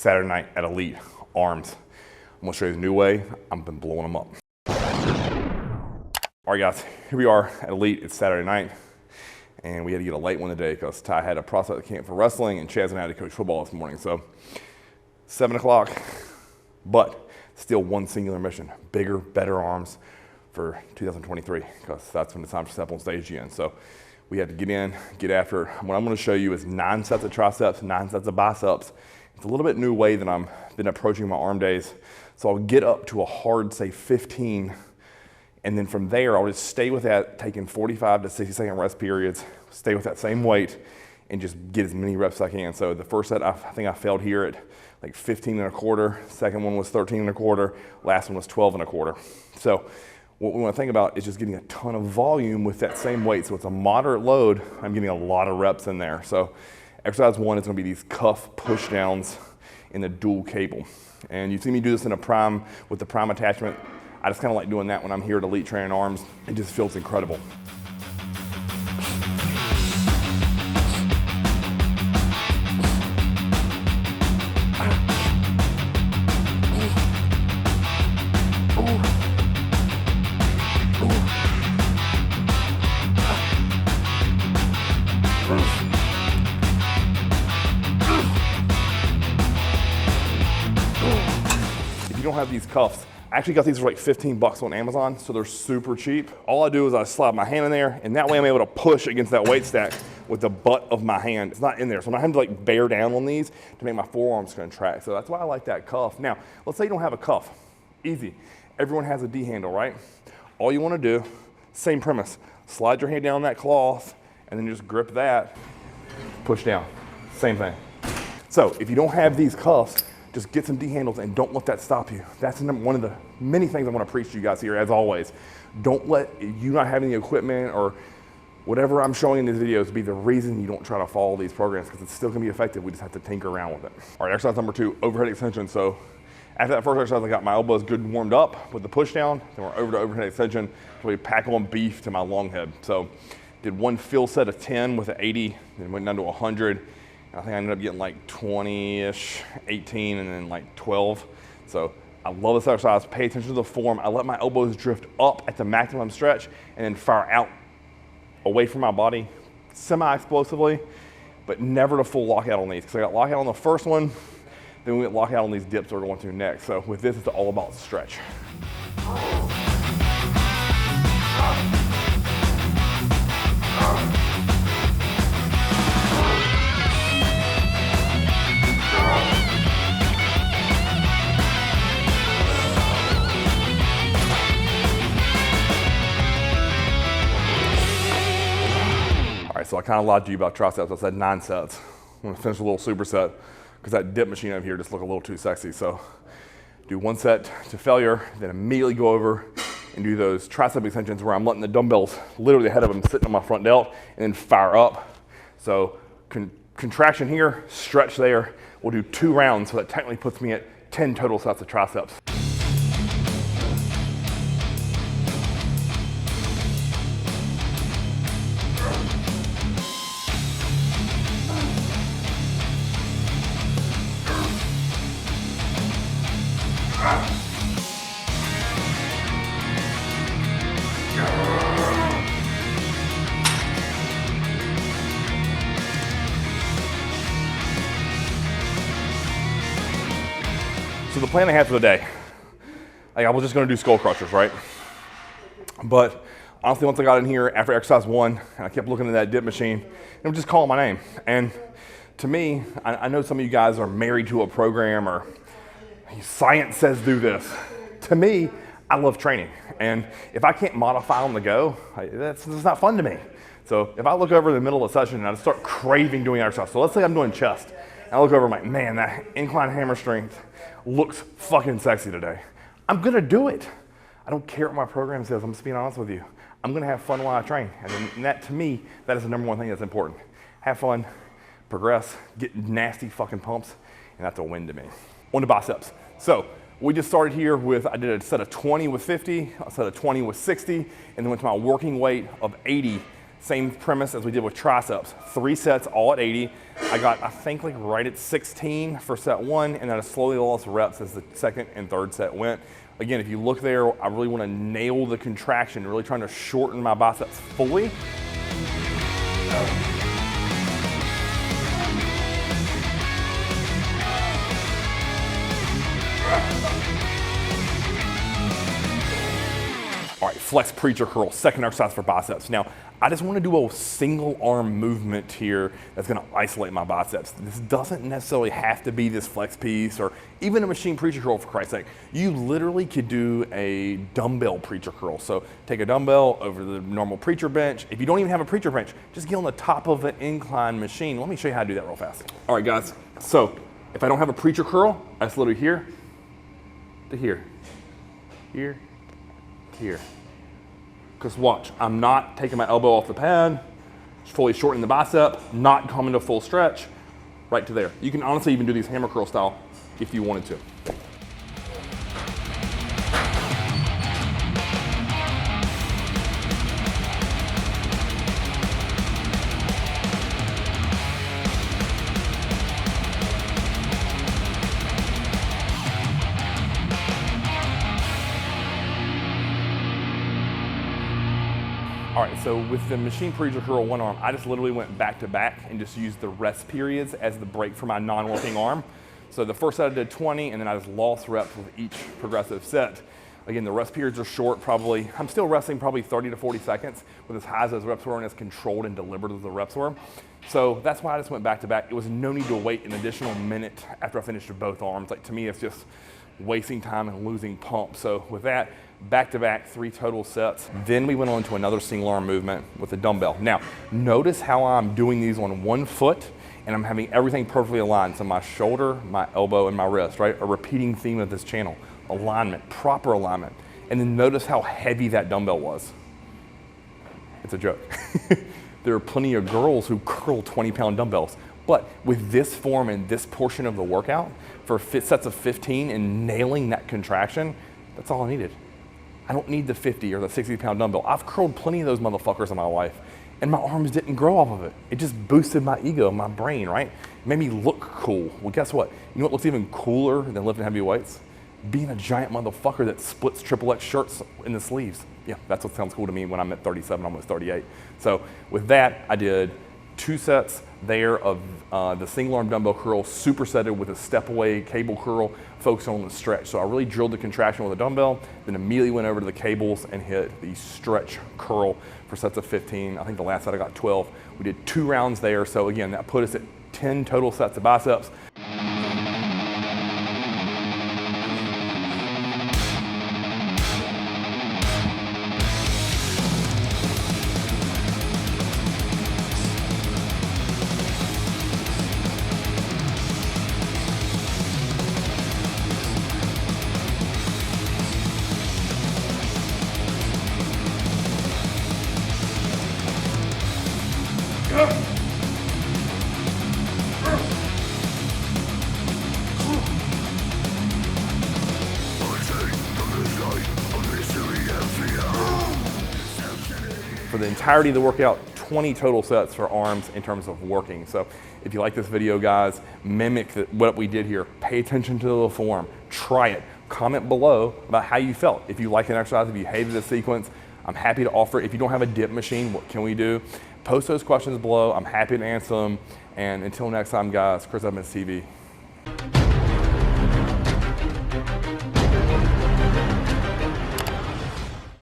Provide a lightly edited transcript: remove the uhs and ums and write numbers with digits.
Saturday night at Elite, arms. I'm gonna show you the new way. I've been blowing them up. All right guys, here we are at Elite. It's Saturday night, and we had to get a late one today because Ty had a prospect camp for wrestling and Chaz and I had to coach football this morning. So 7 o'clock, but still one singular mission: bigger, better arms for 2023, because that's when it's time to step on stage again. So we had to get in, get after it. What I'm gonna show you is 9 sets of triceps, 9 sets of biceps. It's a little bit new way that I've been approaching my arm days. So I'll get up to a hard, say 15, and then from there, I'll just stay with that, taking 45 to 60-second rest periods, stay with that same weight, and just get as many reps as I can. So the first set, I think I failed here at like 15.25. Second one was 13.25. Last one was 12.25. So what we want to think about is just getting a ton of volume with that same weight. So it's a moderate load. I'm getting a lot of reps in there. So exercise 1 is going to be these cuff push downs in the dual cable. And you see me do this in a prime with the prime attachment. I just kind of like doing that when I'm here at Elite training arms. It just feels incredible. If you don't have these cuffs, I actually got these for like 15 bucks on Amazon, so they're super cheap. All I do is I slide my hand in there, and that way I'm able to push against that weight stack with the butt of my hand. It's not in there, so I'm not having to like bear down on these to make my forearms contract. So that's why I like that cuff. Now, let's say you don't have a cuff. Easy. Everyone has a D handle, right? All you want to do, same premise, slide your hand down that cloth, and then just grip that, push down. Same thing. So if you don't have these cuffs, just get some D handles and don't let that stop you. That's one of the many things I want to preach to you guys here, as always. Don't let you not having the equipment or whatever I'm showing in these videos be the reason you don't try to follow these programs, because it's still going to be effective. We just have to tinker around with it. All right, exercise number 2, overhead extension. So after that first exercise, I got my elbows good and warmed up with the push down. Then we're over to overhead extension. So we pack on beef to my long head. So did one fill set of 10 with an 80, then went down to 100. I think I ended up getting like 20-ish, 18, and then like 12. So I love this exercise. Pay attention to the form. I let my elbows drift up at the maximum stretch and then fire out away from my body semi-explosively, but never to full lockout on these. Because I got lockout on the first one, then we get lockout on these dips we're going to next. So with this, it's all about stretch. So I kind of lied to you about triceps. I said 9 sets. I'm gonna finish a little superset because that dip machine over here just looked a little too sexy. So do 1 set to failure, then immediately go over and do those tricep extensions where I'm letting the dumbbells literally ahead of them sitting on my front delt, and then fire up. So contraction here, stretch there. We'll do 2 rounds, so that technically puts me at 10 total sets of triceps. So the plan I had for the day, like I was just gonna do skull crushers, right? But honestly, once I got in here after exercise 1, and I kept looking at that dip machine, and it was just calling my name. And to me, I know some of you guys are married to a program or science says do this. To me, I love training. And if I can't modify on the go, that's not fun to me. So if I look over in the middle of the session and I just start craving doing exercise, so let's say I'm doing chest, and I look over and I'm like, man, that incline hammer strength looks fucking sexy today. I'm gonna do it. I don't care what my program says, I'm just being honest with you. I'm gonna have fun while I train. And that, to me, that is the number 1 thing that's important. Have fun, progress, get nasty fucking pumps, and that's a win to me. On to biceps. So we just started here with, I did a set of 20 with 50, a set of 20 with 60, and then went to my working weight of 80 Same premise as we did with triceps. 3 sets, all at 80. I got, I think, like right at 16 for set 1, and then I slowly lost reps as the second and third set went. Again, if you look there, I really want to nail the contraction, really trying to shorten my biceps fully. All right, flex preacher curl, second exercise for biceps. Now, I just want to do a single arm movement here that's going to isolate my biceps. This doesn't necessarily have to be this flex piece or even a machine preacher curl, for Christ's sake. You literally could do a dumbbell preacher curl. So take a dumbbell over the normal preacher bench. If you don't even have a preacher bench, just get on the top of an incline machine. Let me show you how to do that real fast. All right, guys. So if I don't have a preacher curl, I just literally here to here, here, here. Because watch, I'm not taking my elbow off the pad, just fully shortening the bicep, not coming to full stretch, right to there. You can honestly even do these hammer curl style if you wanted to. All right, so with the machine preacher curl one arm, I just literally went back to back and just used the rest periods as the break for my non-working arm. So the first set I did 20, and then I just lost reps with each progressive set. Again, the rest periods are short, probably, I'm still resting probably 30 to 40 seconds with as high as those reps were and as controlled and deliberate as the reps were. So that's why I just went back to back. It was no need to wait an additional minute after I finished with both arms. Like, to me, it's just wasting time and losing pump. So with that, back-to-back 3 total sets. Then we went on to another single arm movement with a dumbbell. Now, notice how I'm doing these on one foot and I'm having everything perfectly aligned. So my shoulder, my elbow, and my wrist, right? A repeating theme of this channel. Alignment, proper alignment. And then notice how heavy that dumbbell was. It's a joke. There are plenty of girls who curl 20-pound dumbbells. But with this form and this portion of the workout, for sets of 15 and nailing that contraction, that's all I needed. I don't need the 50 or the 60-pound dumbbell. I've curled plenty of those motherfuckers in my life, and my arms didn't grow off of it. It just boosted my ego, my brain, right? It made me look cool. Well, guess what? You know what looks even cooler than lifting heavy weights? Being a giant motherfucker that splits XXX shirts in the sleeves. Yeah, that's what sounds cool to me when I'm at 37, almost 38. So with that, I did 2 sets there of the single arm dumbbell curl supersetted with a step away cable curl focused on the stretch. So I really drilled the contraction with a dumbbell, then immediately went over to the cables and hit the stretch curl for sets of 15. I think the last set I got 12. We did 2 rounds there. So again, that put us at 10 total sets of biceps. For the entirety of the workout, 20 total sets for arms in terms of working. So if you like this video, guys, mimic what we did here. Pay attention to the form. Try it. Comment below about how you felt. If you like an exercise, if you hated the sequence, I'm happy to offer it. If you don't have a dip machine, what can we do? Post those questions below. I'm happy to answer them. And until next time, guys, Chris Evans TV.